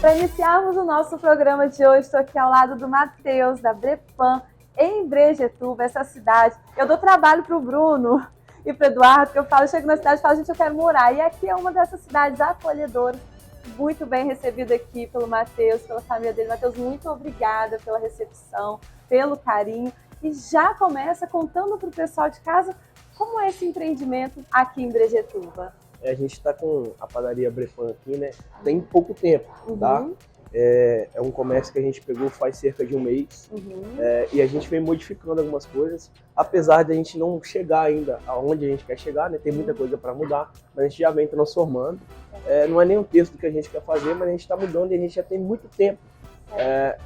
Para iniciarmos o nosso programa de hoje, estou aqui ao lado do Matheus, da Brepan, em Brejetuba, essa cidade. Eu dou trabalho para o Bruno e para o Eduardo, que eu chego na cidade e falo, gente, eu quero morar. E aqui é uma dessas cidades acolhedoras, muito bem recebida aqui pelo Matheus, pela família dele. Matheus, muito obrigada pela recepção, pelo carinho. E já começa contando para o pessoal de casa como é esse empreendimento aqui em Brejetuba. A gente está com a padaria Brepan aqui, né? Tem pouco tempo, tá? É um comércio que a gente pegou faz cerca de um mês. E a gente vem modificando algumas coisas, apesar de a gente não chegar ainda aonde a gente quer chegar, né? Tem muita coisa para mudar, mas a gente já vem transformando. Não é nem um terço do que a gente quer fazer, mas a gente está mudando e a gente já tem muito tempo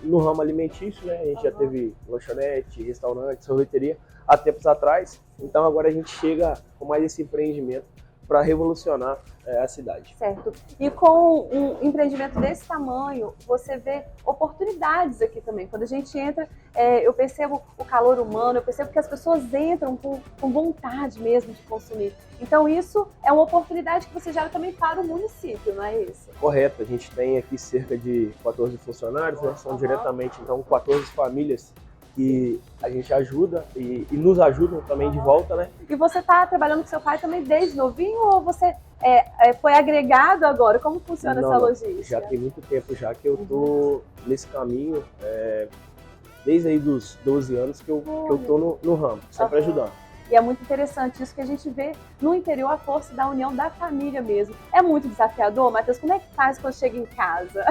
no ramo alimentício, né? A gente já teve lanchonete, restaurante, sorveteria há tempos atrás. Então agora a gente chega com mais esse empreendimento para revolucionar a cidade. Certo. E com um empreendimento desse tamanho, você vê oportunidades aqui também. Quando a gente entra, eu percebo o calor humano, eu percebo que as pessoas entram com vontade mesmo de consumir. Então isso é uma oportunidade que você gera também para o município, não é isso? Correto. A gente tem aqui cerca de 14 funcionários, né? São diretamente, então, 14 famílias que a gente ajuda e nos ajudam também de volta, né? E você está trabalhando com seu pai também desde novinho ou você foi agregado agora? Como funciona essa logística? Já tem muito tempo já que eu tô nesse caminho, desde aí dos 12 anos que eu tô no ramo, sempre ajudando. E é muito interessante isso que a gente vê no interior, a força da união da família mesmo. É muito desafiador, Matheus? Como é que faz quando chega em casa?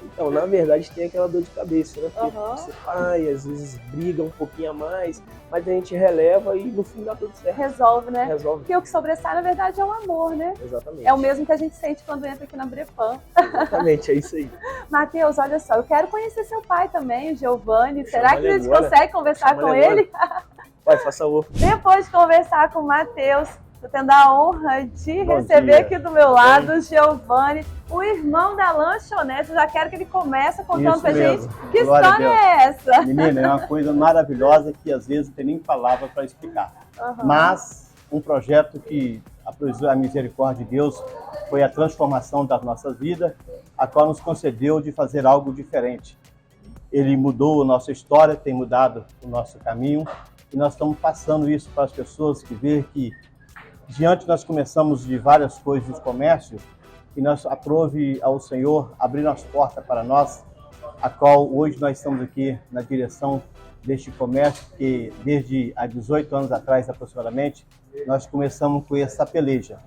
Então, na verdade, tem aquela dor de cabeça, né? Porque você pai, às vezes briga um pouquinho a mais, mas a gente releva e no fim dá tudo certo. Resolve, né? Resolve. Porque o que sobressai, na verdade, é o amor, né? Exatamente. É o mesmo que a gente sente quando entra aqui na Brepan. Exatamente, é isso aí. Matheus, olha só, eu quero conhecer seu pai também, o Giovanni. Será que a gente consegue conversar com ele? Vai, faça o. Depois de conversar com o Matheus, estou tendo a honra de receber aqui do meu lado o Giovanni, o irmão da lanchonete. Eu já quero que ele comece contando pra gente que história é essa. Menina, é uma coisa maravilhosa que às vezes não tem nem palavra para explicar. Mas um projeto que a misericórdia de Deus foi a transformação das nossas vidas, a qual nos concedeu de fazer algo diferente. Ele mudou a nossa história, tem mudado o nosso caminho. E nós estamos passando isso para as pessoas que veem que diante nós começamos de várias coisas dos comércios e nós aprove ao Senhor abrir as portas para nós, a qual hoje nós estamos aqui na direção deste comércio, que desde há 18 anos atrás aproximadamente, nós começamos com essa peleja.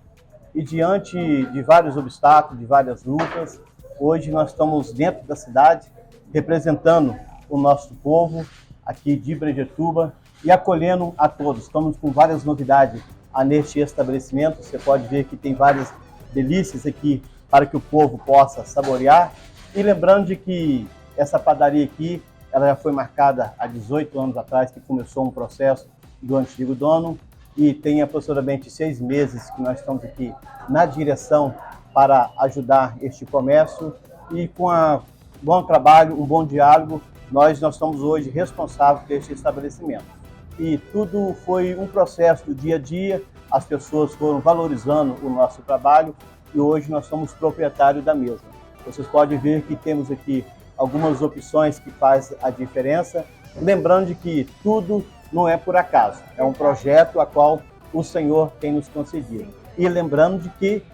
E diante de vários obstáculos, de várias lutas, hoje nós estamos dentro da cidade, representando o nosso povo aqui de Brejetuba, e acolhendo a todos. Estamos com várias novidades neste estabelecimento. Você pode ver que tem várias delícias aqui para que o povo possa saborear. E lembrando de que essa padaria aqui, ela já foi marcada há 18 anos atrás, que começou um processo do antigo dono, e tem aproximadamente 6 meses que nós estamos aqui na direção para ajudar este comércio. E com um bom trabalho, um bom diálogo, nós somos hoje responsáveis por este estabelecimento. E tudo foi um processo do dia a dia, as pessoas foram valorizando o nosso trabalho e hoje nós somos proprietários da mesma. Vocês podem ver que temos aqui algumas opções que fazem a diferença, lembrando de que tudo não é por acaso, é um projeto a qual o Senhor tem nos concedido. E lembrando de que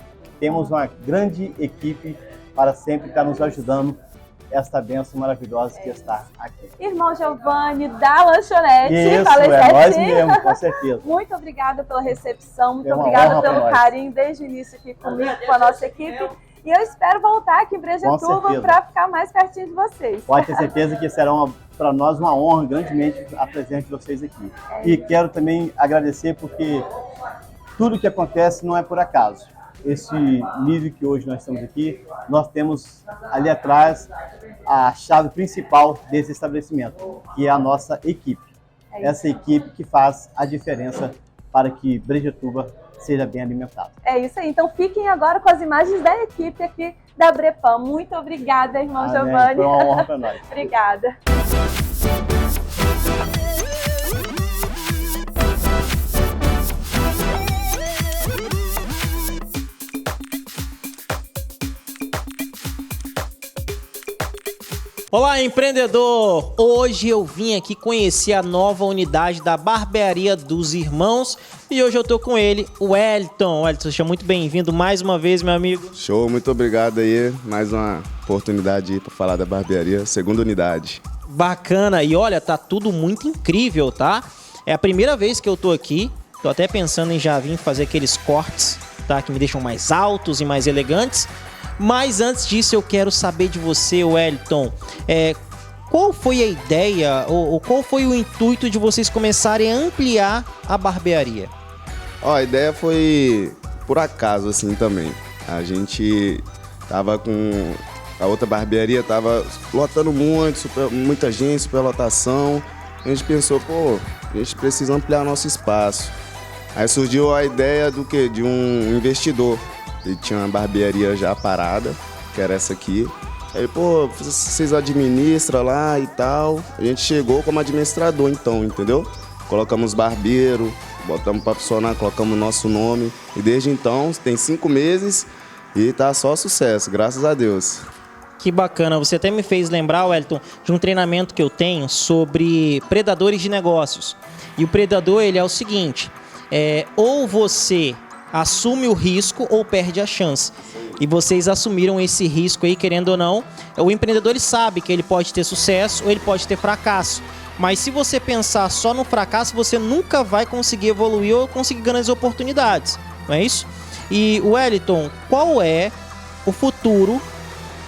temos uma grande equipe para sempre estar nos ajudando esta bênção maravilhosa que está aqui. Irmão Giovanni, da lanchonete. Isso, falei certinho? Nós mesmo, com certeza. Muito obrigada pela recepção, muito obrigada pelo carinho desde o início aqui comigo, com a nossa equipe. E eu espero voltar aqui em Brejetuba para ficar mais pertinho de vocês. Pode ter certeza que será para nós uma honra grandemente a presença de vocês aqui. E quero também agradecer porque tudo que acontece não é por acaso. Esse nível que hoje nós estamos aqui, nós temos ali atrás a chave principal desse estabelecimento, que é a nossa equipe. Essa equipe que faz a diferença para que Brejetuba seja bem alimentado. É isso aí. Então fiquem agora com as imagens da equipe aqui da Brepan. Muito obrigada, irmão Giovanni. Foi uma honra para nós. Obrigada. Olá, empreendedor! Hoje eu vim aqui conhecer a nova unidade da Barbearia dos Irmãos e hoje eu tô com ele, o Wellington. Wellington, seja muito bem-vindo mais uma vez, meu amigo. Show, muito obrigado aí. Mais uma oportunidade aí para falar da barbearia, segunda unidade. Bacana, e olha, tá tudo muito incrível, tá? É a primeira vez que eu tô aqui, tô até pensando em já vir fazer aqueles cortes, tá? Que me deixam mais altos e mais elegantes. Mas antes disso eu quero saber de você, Wellington, qual foi a ideia ou qual foi o intuito de vocês começarem a ampliar a barbearia? A ideia foi por acaso assim também. A gente tava com a outra barbearia, tava lotando muito, muita gente, superlotação. A gente pensou, a gente precisa ampliar nosso espaço. Aí surgiu a ideia de um investidor. Ele tinha uma barbearia já parada, que era essa aqui. Aí, vocês administram lá e tal. A gente chegou como administrador, então, entendeu? Colocamos barbeiro, botamos para funcionar, colocamos nosso nome. E desde então, tem 5 meses e tá só sucesso, graças a Deus. Que bacana, você até me fez lembrar, Wellington, de um treinamento que eu tenho sobre predadores de negócios. E o predador, ele é o seguinte, ou você assume o risco ou perde a chance. E vocês assumiram esse risco aí, querendo ou não. O empreendedor ele sabe que ele pode ter sucesso ou ele pode ter fracasso. Mas se você pensar só no fracasso, você nunca vai conseguir evoluir ou conseguir grandes oportunidades. Não é isso? E, Wellington, qual é o futuro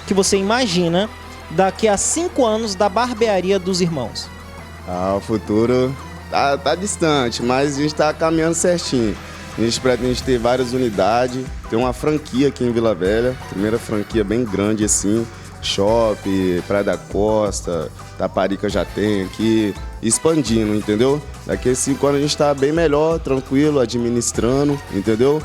que você imagina daqui a 5 anos da Barbearia dos Irmãos? O futuro tá distante, mas a gente tá caminhando certinho. A gente pretende ter várias unidades, tem uma franquia aqui em Vila Velha, primeira franquia bem grande assim, shopping, Praia da Costa, Taparica já tem aqui, expandindo, entendeu? Daqui a 5 anos a gente tá bem melhor, tranquilo, administrando, entendeu?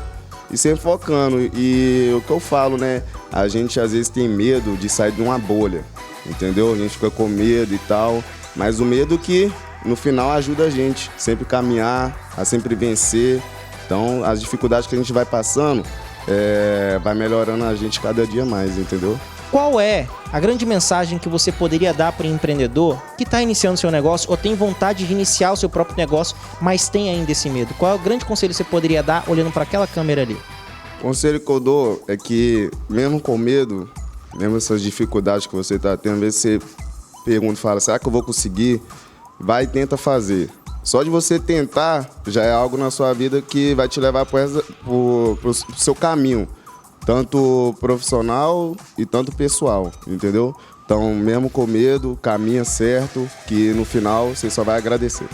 E sempre focando. E o que eu falo, né? A gente às vezes tem medo de sair de uma bolha, entendeu? A gente fica com medo e tal, mas o medo que no final ajuda a gente sempre caminhar, a sempre vencer. Então, as dificuldades que a gente vai passando, vai melhorando a gente cada dia mais, entendeu? Qual é a grande mensagem que você poderia dar para o empreendedor que está iniciando seu negócio ou tem vontade de iniciar o seu próprio negócio, mas tem ainda esse medo? Qual é o grande conselho que você poderia dar olhando para aquela câmera ali? O conselho que eu dou é que, mesmo com medo, mesmo essas dificuldades que você está tendo, às vezes você pergunta e fala, será que eu vou conseguir? Vai e tenta fazer. Só de você tentar, já é algo na sua vida que vai te levar pro seu caminho, tanto profissional e tanto pessoal, entendeu? Então, mesmo com medo, caminha certo, que no final você só vai agradecer.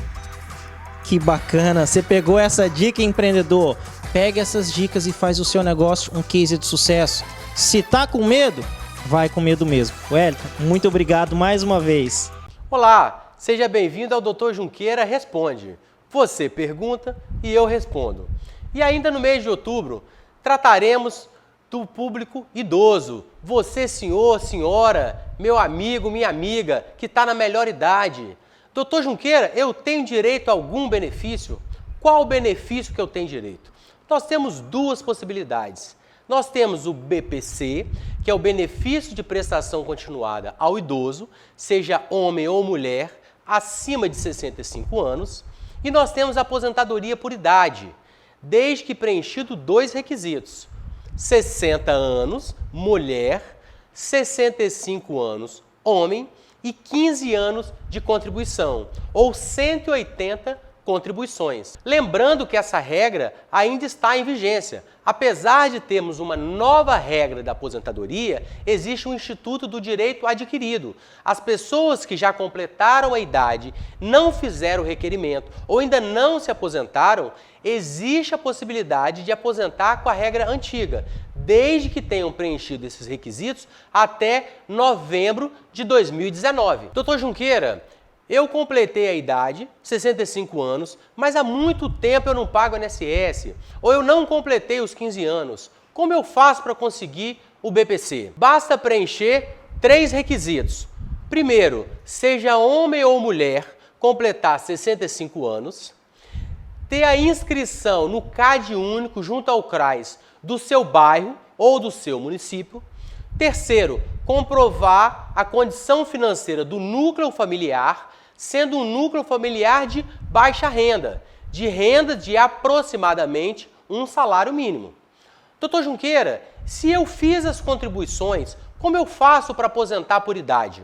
Que bacana, você pegou essa dica, empreendedor. Pega essas dicas e faz o seu negócio um case de sucesso. Se tá com medo, vai com medo mesmo. Wellington, muito obrigado mais uma vez. Olá! Seja bem-vindo ao Dr. Junqueira Responde. Você pergunta e eu respondo. E ainda no mês de outubro, trataremos do público idoso. Você, senhor, senhora, meu amigo, minha amiga, que está na melhor idade. Dr. Junqueira, eu tenho direito a algum benefício? Qual o benefício que eu tenho direito? Nós temos 2 possibilidades. Nós temos o BPC, que é o benefício de prestação continuada ao idoso, seja homem ou mulher, acima de 65 anos, e nós temos a aposentadoria por idade, desde que preenchido 2 requisitos: 60 anos, mulher, 65 anos, homem, e 15 anos de contribuição, ou 180 contribuições. Lembrando que essa regra ainda está em vigência. Apesar de termos uma nova regra da aposentadoria, existe um Instituto do Direito Adquirido. As pessoas que já completaram a idade, não fizeram o requerimento ou ainda não se aposentaram, existe a possibilidade de aposentar com a regra antiga, desde que tenham preenchido esses requisitos até novembro de 2019. Doutor Junqueira, eu completei a idade, 65 anos, mas há muito tempo eu não pago INSS, ou eu não completei os 15 anos. Como eu faço para conseguir o BPC? Basta preencher 3 requisitos. Primeiro, seja homem ou mulher, completar 65 anos, ter a inscrição no CAD único junto ao CRAS do seu bairro ou do seu município. Terceiro, comprovar a condição financeira do núcleo familiar, sendo um núcleo familiar de baixa renda, de aproximadamente um salário mínimo. Doutor Junqueira, se eu fiz as contribuições, como eu faço para aposentar por idade?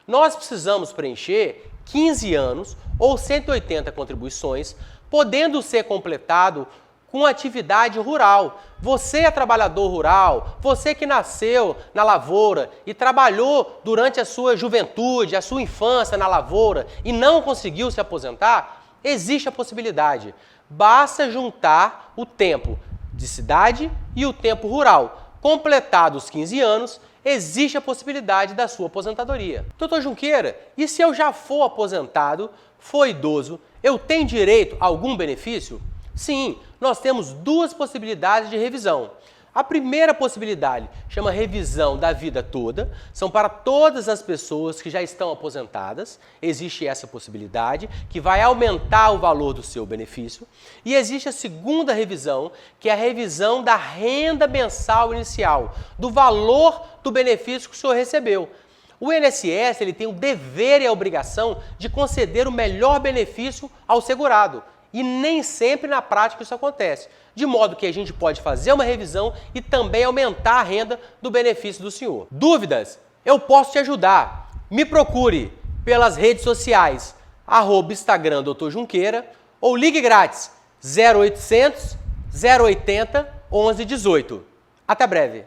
Nós precisamos preencher 15 anos ou 180 contribuições, podendo ser completado com atividade rural. Você é trabalhador rural, você que nasceu na lavoura e trabalhou durante a sua juventude, a sua infância na lavoura e não conseguiu se aposentar, existe a possibilidade. Basta juntar o tempo de cidade e o tempo rural. Completados os 15 anos, existe a possibilidade da sua aposentadoria. Doutor Junqueira, e se eu já for aposentado, for idoso, eu tenho direito a algum benefício? Sim, nós temos 2 possibilidades de revisão. A primeira possibilidade chama revisão da vida toda, são para todas as pessoas que já estão aposentadas, existe essa possibilidade, que vai aumentar o valor do seu benefício. E existe a segunda revisão, que é a revisão da renda mensal inicial, do valor do benefício que o senhor recebeu. O INSS ele tem o dever e a obrigação de conceder o melhor benefício ao segurado. E nem sempre na prática isso acontece. De modo que a gente pode fazer uma revisão e também aumentar a renda do benefício do senhor. Dúvidas? Eu posso te ajudar. Me procure pelas redes sociais, @Instagram Dr. Junqueira, ou ligue grátis 0800 080 1118. Até breve.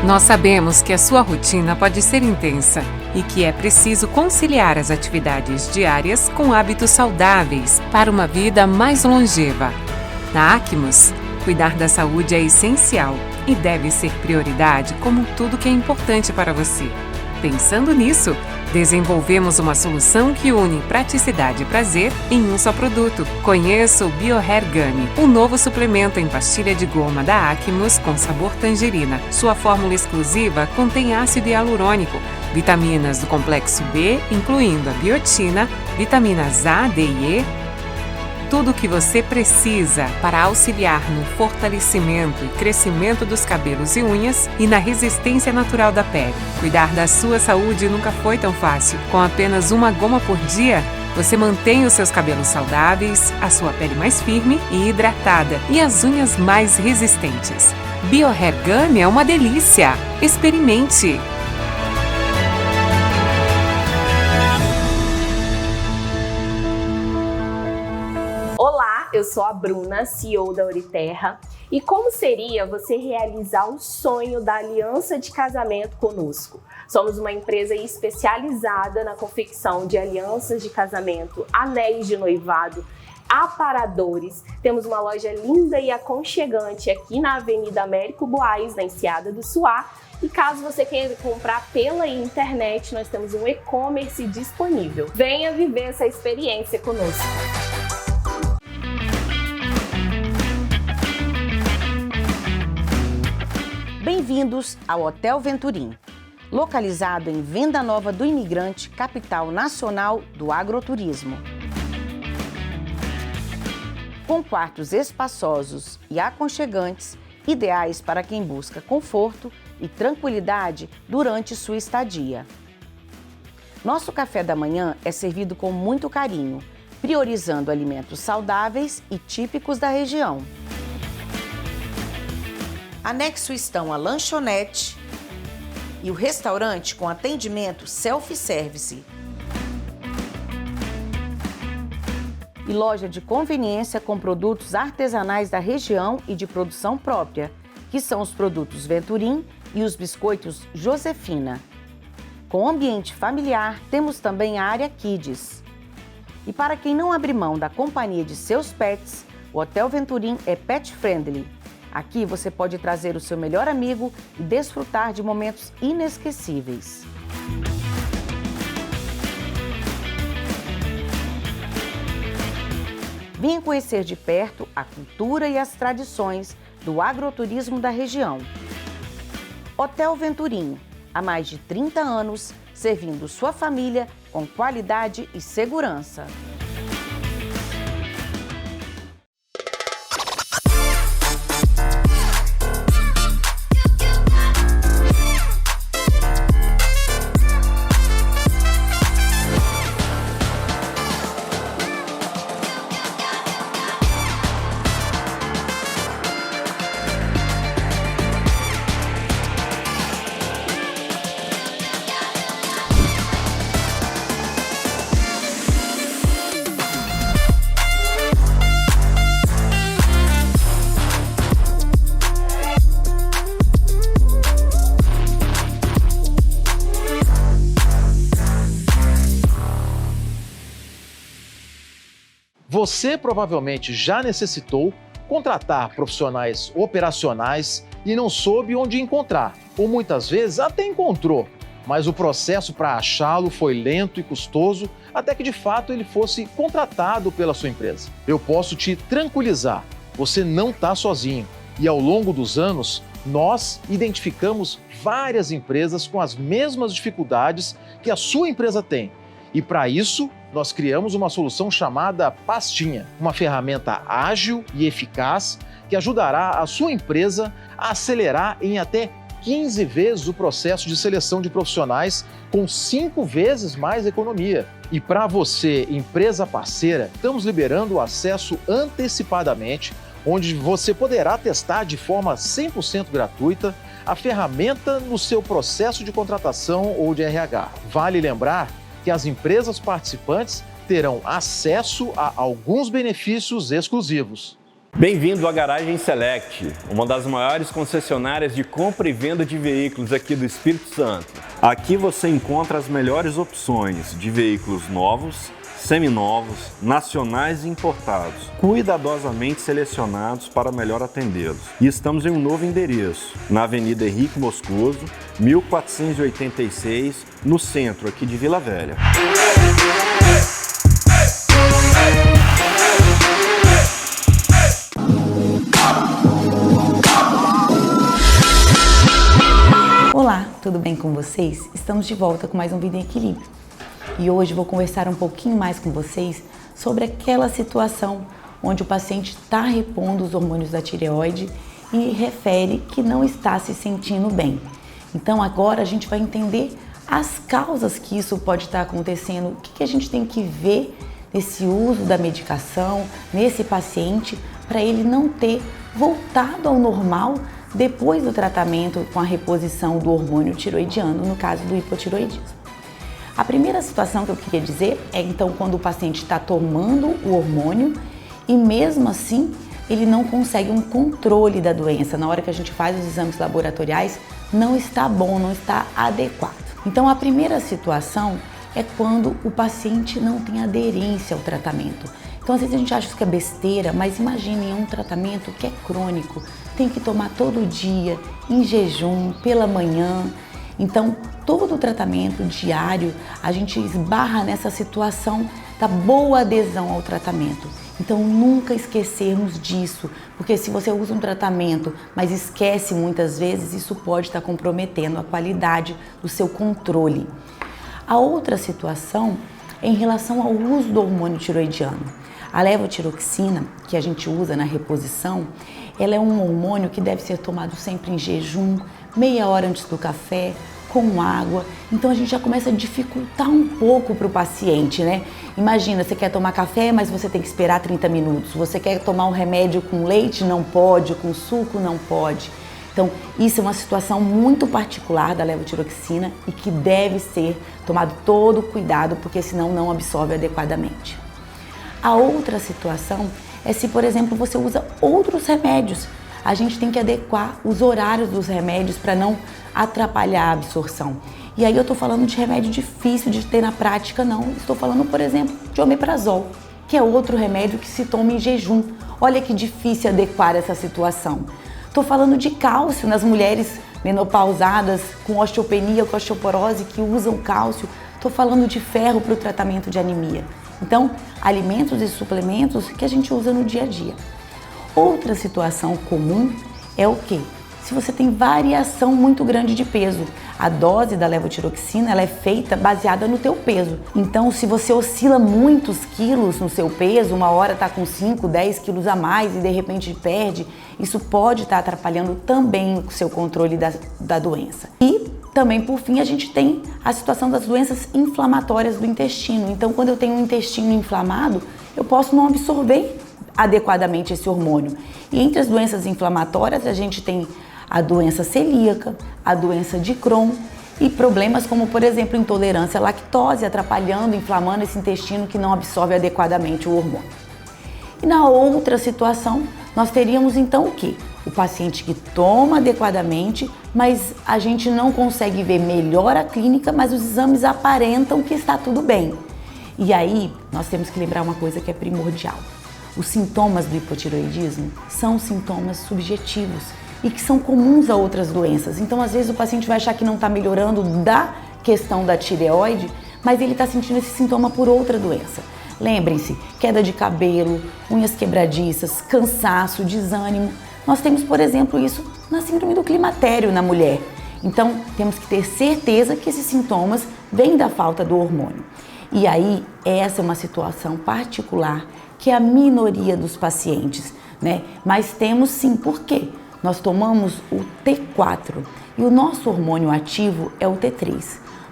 Nós sabemos que a sua rotina pode ser intensa e que é preciso conciliar as atividades diárias com hábitos saudáveis para uma vida mais longeva. Na Acmus, cuidar da saúde é essencial e deve ser prioridade como tudo que é importante para você. Pensando nisso, desenvolvemos uma solução que une praticidade e prazer em um só produto. Conheça o BioHair Gummy, o novo suplemento em pastilha de goma da Acmus com sabor tangerina. Sua fórmula exclusiva contém ácido hialurônico, vitaminas do complexo B, incluindo a biotina, vitaminas A, D e E, tudo o que você precisa para auxiliar no fortalecimento e crescimento dos cabelos e unhas e na resistência natural da pele. Cuidar da sua saúde nunca foi tão fácil. Com apenas uma goma por dia, você mantém os seus cabelos saudáveis, a sua pele mais firme e hidratada e as unhas mais resistentes. BioHair Gummy é uma delícia! Experimente! Olá, eu sou a Bruna, CEO da Oriterra. E como seria você realizar o sonho da aliança de casamento conosco? Somos uma empresa especializada na confecção de alianças de casamento, anéis de noivado, aparadores. Temos uma loja linda e aconchegante aqui na Avenida Américo Boaz, na Enseada do Suá. E caso você queira comprar pela internet, nós temos um e-commerce disponível. Venha viver essa experiência conosco. Bem-vindos ao Hotel Venturim, localizado em Venda Nova do Imigrante, capital nacional do agroturismo. Com quartos espaçosos e aconchegantes, ideais para quem busca conforto e tranquilidade durante sua estadia. Nosso café da manhã é servido com muito carinho, priorizando alimentos saudáveis e típicos da região. Anexo estão a lanchonete e o restaurante com atendimento self-service. E loja de conveniência com produtos artesanais da região e de produção própria, que são os produtos Venturim e os biscoitos Josefina. Com ambiente familiar, temos também a área Kids. E para quem não abre mão da companhia de seus pets, o Hotel Venturim é pet friendly. Aqui você pode trazer o seu melhor amigo e desfrutar de momentos inesquecíveis. Venha conhecer de perto a cultura e as tradições do agroturismo da região. Hotel Venturim, há mais de 30 anos, servindo sua família com qualidade e segurança. Você provavelmente já necessitou contratar profissionais operacionais e não soube onde encontrar, ou muitas vezes até encontrou, mas o processo para achá-lo foi lento e custoso até que de fato ele fosse contratado pela sua empresa. Eu posso te tranquilizar, você não está sozinho e ao longo dos anos nós identificamos várias empresas com as mesmas dificuldades que a sua empresa tem. E para isso, nós criamos uma solução chamada Pastinha, uma ferramenta ágil e eficaz que ajudará a sua empresa a acelerar em até 15 vezes o processo de seleção de profissionais com 5 vezes mais economia. E para você, empresa parceira, estamos liberando o acesso antecipadamente, onde você poderá testar de forma 100% gratuita a ferramenta no seu processo de contratação ou de RH. Vale lembrar que as empresas participantes terão acesso a alguns benefícios exclusivos. Bem-vindo à Garagem Select, uma das maiores concessionárias de compra e venda de veículos aqui do Espírito Santo. Aqui você encontra as melhores opções de veículos novos, seminovos, nacionais e importados, cuidadosamente selecionados para melhor atendê-los. E estamos em um novo endereço, na Avenida Henrique Moscoso, 1486, no centro aqui de Vila Velha. Olá, tudo bem com vocês? Estamos de volta com mais um Vida em Equilíbrio. E hoje vou conversar um pouquinho mais com vocês sobre aquela situação onde o paciente está repondo os hormônios da tireoide e refere que não está se sentindo bem. Então agora a gente vai entender as causas que isso pode estar acontecendo, o que a gente tem que ver nesse uso da medicação, nesse paciente, para ele não ter voltado ao normal depois do tratamento com a reposição do hormônio tiroidiano, no caso do hipotiroidismo. A primeira situação que eu queria dizer é então quando o paciente está tomando o hormônio e mesmo assim ele não consegue um controle da doença. Na hora que a gente faz os exames laboratoriais, não está bom, não está adequado. Então a primeira situação é quando o paciente não tem aderência ao tratamento. Então às vezes a gente acha que é besteira, mas imagine um tratamento que é crônico, tem que tomar todo dia, em jejum, pela manhã. Então, todo o tratamento diário, a gente esbarra nessa situação da boa adesão ao tratamento. Então, nunca esquecermos disso, porque se você usa um tratamento, mas esquece muitas vezes, isso pode estar comprometendo a qualidade do seu controle. A outra situação é em relação ao uso do hormônio tiroidiano. A levotiroxina, que a gente usa na reposição, ela é um hormônio que deve ser tomado sempre em jejum, meia hora antes do café, com água. Então a gente já começa a dificultar um pouco para o paciente, né? Imagina, você quer tomar café, mas você tem que esperar 30 minutos. Você quer tomar um remédio com leite? Não pode, com suco? Não pode. Então, isso é uma situação muito particular da levotiroxina e que deve ser tomado todo cuidado, porque senão não absorve adequadamente. A outra situação é se, por exemplo, você usa outros remédios. A gente tem que adequar os horários dos remédios para não atrapalhar a absorção. E aí eu estou falando de remédio difícil de ter na prática, não. Estou falando, por exemplo, de omeprazol, que é outro remédio que se toma em jejum. Olha que difícil adequar essa situação. Estou falando de cálcio nas mulheres menopausadas, com osteopenia, com osteoporose, que usam cálcio. Estou falando de ferro para o tratamento de anemia. Então, alimentos e suplementos que a gente usa no dia a dia. Outra situação comum é o quê? Se você tem variação muito grande de peso. A dose da levotiroxina ela é feita baseada no teu peso. Então, se você oscila muitos quilos no seu peso, uma hora está com 5, 10 quilos a mais e de repente perde, isso pode estar atrapalhando também o seu controle da doença. E também, por fim, a gente tem a situação das doenças inflamatórias do intestino. Então, quando eu tenho um intestino inflamado, eu posso não absorver adequadamente esse hormônio. E entre as doenças inflamatórias, a gente tem a doença celíaca, a doença de Crohn e problemas como, por exemplo, intolerância à lactose, atrapalhando, inflamando esse intestino que não absorve adequadamente o hormônio. E na outra situação, nós teríamos então o quê? O paciente que toma adequadamente, mas a gente não consegue ver melhora clínica, mas os exames aparentam que está tudo bem. E aí, nós temos que lembrar uma coisa que é primordial. Os sintomas do hipotireoidismo são sintomas subjetivos e que são comuns a outras doenças. Então, às vezes, o paciente vai achar que não está melhorando da questão da tireoide, mas ele está sentindo esse sintoma por outra doença. Lembrem-se, queda de cabelo, unhas quebradiças, cansaço, desânimo. Nós temos, por exemplo, isso na síndrome do climatério na mulher. Então, temos que ter certeza que esses sintomas vêm da falta do hormônio. E aí, essa é uma situação particular que é a minoria dos pacientes, né? Mas temos sim, por quê? Nós tomamos o T4 e o nosso hormônio ativo é o T3.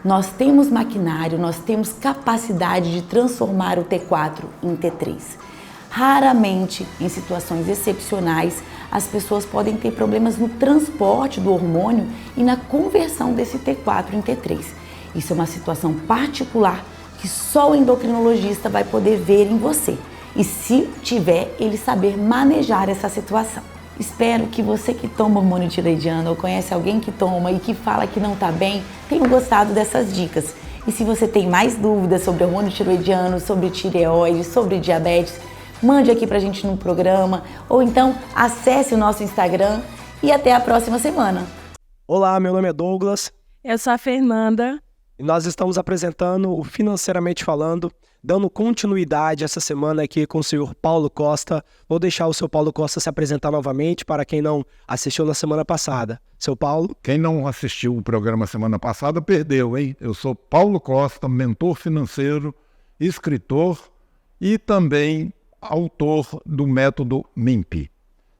Nós temos maquinário, nós temos capacidade de transformar o T4 em T3. Raramente, em situações excepcionais, as pessoas podem ter problemas no transporte do hormônio e na conversão desse T4 em T3. Isso é uma situação particular que só o endocrinologista vai poder ver em você. E se tiver, ele saber manejar essa situação. Espero que você que toma hormônio tireoidiano ou conhece alguém que toma e que fala que não está bem, tenha gostado dessas dicas. E se você tem mais dúvidas sobre hormônio tireoidiano, sobre tireoide, sobre diabetes, mande aqui pra gente no programa ou então acesse o nosso Instagram e até a próxima semana. Olá, meu nome é Douglas. Eu sou a Fernanda. E nós estamos apresentando o Financeiramente Falando, dando continuidade essa semana aqui com o senhor Paulo Costa. Vou deixar o seu Paulo Costa se apresentar novamente para quem não assistiu na semana passada. Seu Paulo? Quem não assistiu o programa semana passada perdeu, hein? Eu sou Paulo Costa, mentor financeiro, escritor e também autor do método MIMP.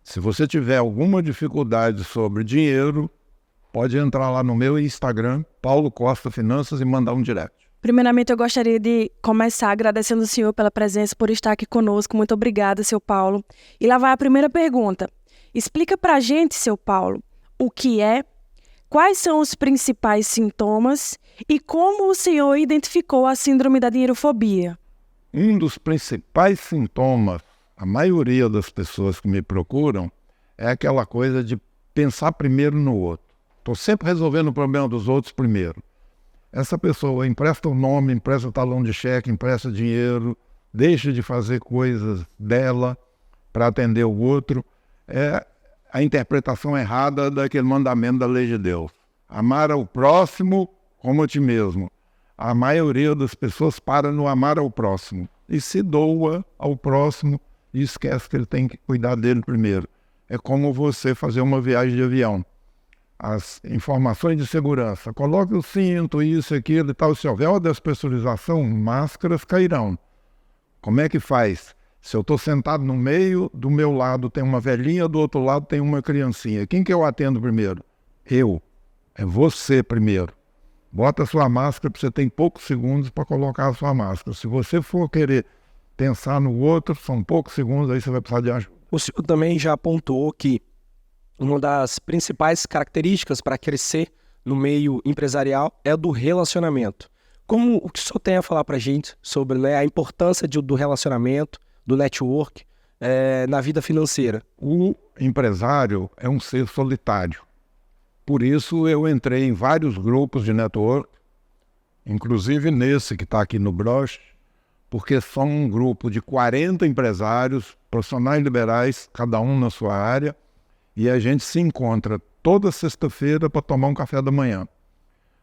Se você tiver alguma dificuldade sobre dinheiro, pode entrar lá no meu Instagram, Paulo Costa Finanças, e mandar um direct. Primeiramente, eu gostaria de começar agradecendo o senhor pela presença, por estar aqui conosco. Muito obrigada, seu Paulo. E lá vai a primeira pergunta. Explica pra gente, seu Paulo, o que é, quais são os principais sintomas e como o senhor identificou a síndrome da dinheirofobia. Um dos principais sintomas, a maioria das pessoas que me procuram, é aquela coisa de pensar primeiro no outro. Estou sempre resolvendo o problema dos outros primeiro. Essa pessoa empresta o nome, empresta o talão de cheque, empresta dinheiro, deixa de fazer coisas dela para atender o outro. É a interpretação errada daquele mandamento da lei de Deus. Amar ao próximo como a ti mesmo. A maioria das pessoas para no amar ao próximo e se doa ao próximo e esquece que ele tem que cuidar dele primeiro. É como você fazer uma viagem de avião. As informações de segurança, coloque o cinto, isso, aquilo e tal. Se houver uma despressurização, máscaras cairão. Como é que faz? Se eu estou sentado no meio, do meu lado tem uma velhinha, do outro lado tem uma criancinha. Quem que eu atendo primeiro? Eu. É você primeiro. Bota a sua máscara, você tem poucos segundos para colocar a sua máscara. Se você for querer pensar no outro, são poucos segundos, aí você vai precisar de ajuda. O senhor também já apontou que uma das principais características para crescer no meio empresarial é do relacionamento. Como o que o senhor tem a falar para a gente sobre, né, a importância do relacionamento, do network na vida financeira? O empresário é um ser solitário. Por isso eu entrei em vários grupos de network, inclusive nesse que está aqui no broche, porque são um grupo de 40 empresários, profissionais liberais, cada um na sua área, e a gente se encontra toda sexta-feira para tomar um café da manhã.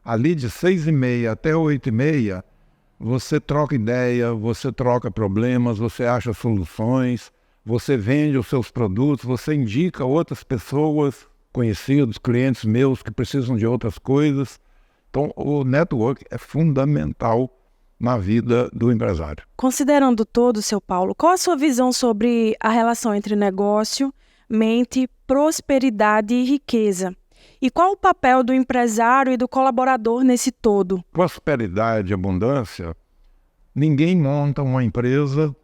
Ali de 6h30 até 8h30, você troca ideia, você troca problemas, você acha soluções, você vende os seus produtos, você indica outras pessoas, conhecidos, clientes meus que precisam de outras coisas. Então, o network é fundamental na vida do empresário. Considerando todo, seu Paulo, qual a sua visão sobre a relação entre negócio, mente, prosperidade e riqueza? E qual o papel do empresário e do colaborador nesse todo? Prosperidade e abundância, ninguém monta uma empresa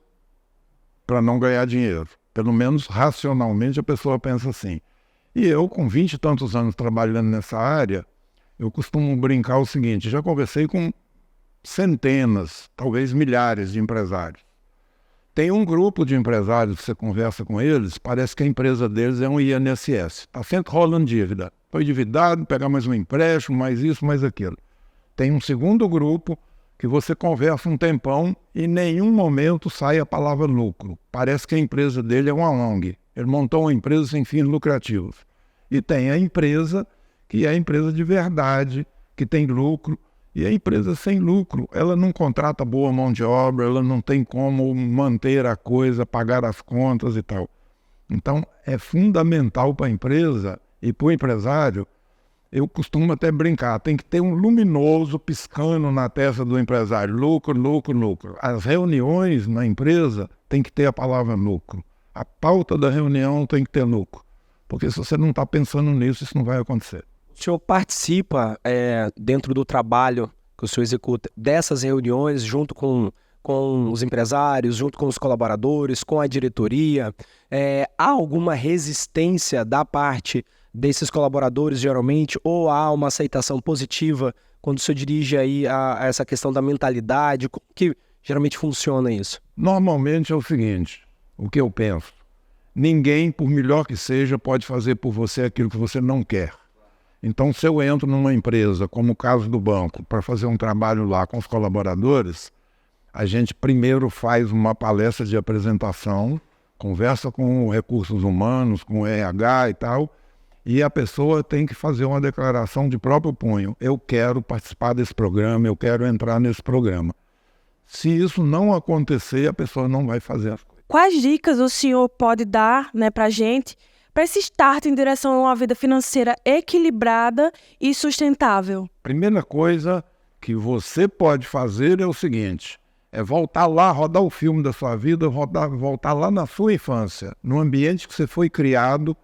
para não ganhar dinheiro. Pelo menos racionalmente a pessoa pensa assim. E eu, com 20 e tantos anos trabalhando nessa área, eu costumo brincar o seguinte: já conversei com centenas, talvez milhares de empresários. Tem um grupo de empresários que você conversa com eles, parece que a empresa deles é um INSS. Está sempre rolando dívida. Foi endividado, pegar mais um empréstimo, mais isso, mais aquilo. Tem um segundo grupo que você conversa um tempão e em nenhum momento sai a palavra lucro. Parece que a empresa dele é uma ONG. Ele montou uma empresa sem fins lucrativos. E tem a empresa que é a empresa de verdade, que tem lucro. E a empresa sem lucro, ela não contrata boa mão de obra, ela não tem como manter a coisa, pagar as contas e tal. Então, é fundamental para a empresa e para o empresário, eu costumo até brincar, tem que ter um luminoso piscando na testa do empresário. Lucro, lucro, lucro. As reuniões na empresa tem que ter a palavra lucro. A pauta da reunião tem que ter lucro. Porque se você não está pensando nisso, isso não vai acontecer. O senhor participa, dentro do trabalho que o senhor executa, dessas reuniões junto com os empresários, junto com os colaboradores, com a diretoria? Há alguma resistência da parte desses colaboradores, geralmente, ou há uma aceitação positiva quando o senhor dirige aí a essa questão da mentalidade? Como que geralmente funciona isso? Normalmente é o seguinte, o que eu penso: ninguém, por melhor que seja, pode fazer por você aquilo que você não quer. Então, se eu entro numa empresa, como o caso do banco, para fazer um trabalho lá com os colaboradores, a gente primeiro faz uma palestra de apresentação, conversa com recursos humanos, com o RH e tal, e a pessoa tem que fazer uma declaração de próprio punho. Eu quero participar desse programa, eu quero entrar nesse programa. Se isso não acontecer, a pessoa não vai fazer as coisas. Quais dicas o senhor pode dar, para a gente, para esse start em direção a uma vida financeira equilibrada e sustentável? Primeira coisa que você pode fazer é o seguinte: é voltar lá, rodar o filme da sua vida, voltar lá na sua infância, no ambiente que você foi criado,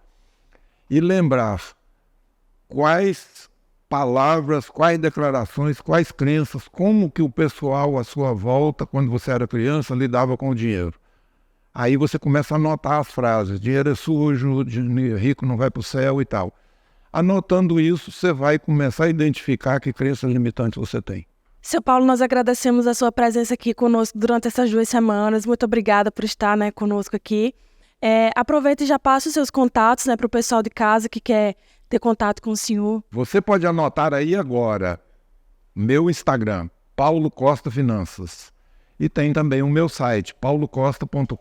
e lembrar quais palavras, quais declarações, quais crenças, como que o pessoal à sua volta, quando você era criança, lidava com o dinheiro. Aí você começa a anotar as frases: dinheiro é sujo, rico não vai para o céu e tal. Anotando isso, você vai começar a identificar que crenças limitantes você tem. Seu Paulo, nós agradecemos a sua presença aqui conosco durante essas 2 semanas. Muito obrigada por estar conosco aqui. Aproveita e já passa os seus contatos para o pessoal de casa que quer ter contato com o senhor. Você pode anotar aí agora meu Instagram, Paulo Costa Finanças. E tem também o meu site, paulocosta.com.br.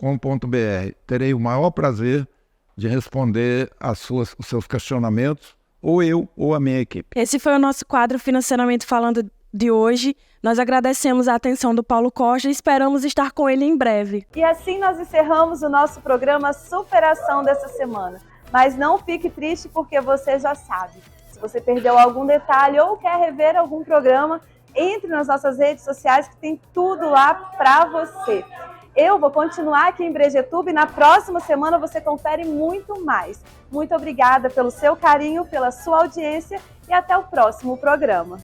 Terei o maior prazer de responder os seus questionamentos, ou eu ou a minha equipe. Esse foi o nosso quadro Financeiramente Falando de hoje. Nós agradecemos a atenção do Paulo Costa e esperamos estar com ele em breve. E assim nós encerramos o nosso programa Superação dessa semana. Mas não fique triste, porque você já sabe. Se você perdeu algum detalhe ou quer rever algum programa, entre nas nossas redes sociais que tem tudo lá para você. Eu vou continuar aqui em Brejetuba e na próxima semana você confere muito mais. Muito obrigada pelo seu carinho, pela sua audiência e até o próximo programa.